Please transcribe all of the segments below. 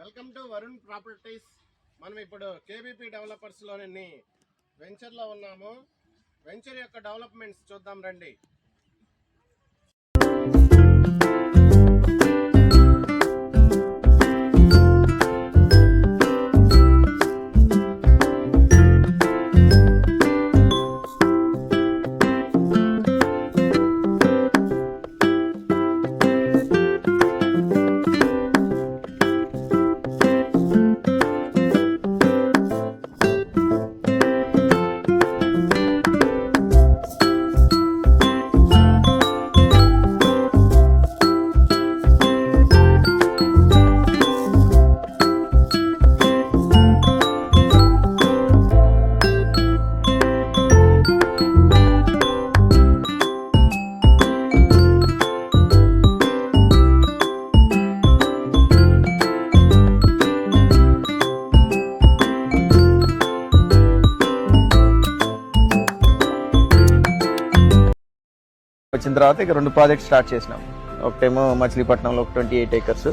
Welcome to Varun properties. మనం ఇప్పుడు KBP డెవలపర్స్లోని వెంచర్లో ఉన్నాము. వెంచర్ యొక్క డెవలప్మెంట్స్ చూద్దాం రండి. వచ్చిన తర్వాత ఇక 2 ప్రాజెక్ట్స్ స్టార్ట్ చేసినాం. ఒకటేమో మచిలీపట్నంలో 28 acres,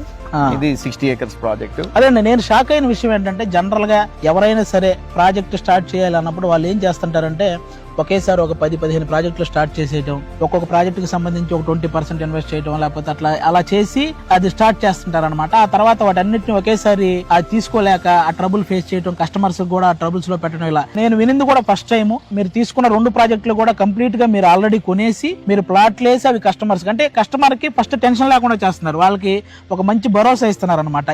ఇది 60 acres ప్రాజెక్ట్. అదేండి, నేను షాక్ అయిన విషయం ఏంటంటే జనరల్ గా ఎవరైనా సరే ప్రాజెక్ట్ స్టార్ట్ చేయాలి అన్నప్పుడు వాళ్ళు ఏం చేస్తుంటారంటే ఒకేసారి ఒక 10-15 ప్రాజెక్టులు స్టార్ట్ చేసేయటం, ఒక్కొక్క ప్రాజెక్ట్ కి సంబంధించి ఒక 20% ఇన్వెస్ట్ చేయడం, లేకపోతే అలా చేసి అది స్టార్ట్ చేస్తుంటారు అనమాట. ఆ తర్వాత వాటన్నిటిని ఒకేసారి అది తీసుకోలేక ఆ ట్రబుల్ ఫేస్ చేయడం, కస్టమర్స్ కూడా ట్రబుల్స్ లో పెట్టడం. ఇలా నేను వినింది కూడా ఫస్ట్ టైం. మీరు తీసుకున్న 2 ప్రాజెక్టులు కూడా కంప్లీట్ గా మీరు ఆల్రెడీ కొనేసి మీరు ప్లాట్లు వేసి అవి కస్టమర్స్ అంటే కస్టమర్ కి ఫస్ట్ టెన్షన్ లేకుండా చేస్తున్నారు, వాళ్ళకి ఒక మంచి భరోసా ఇస్తున్నారు అనమాట.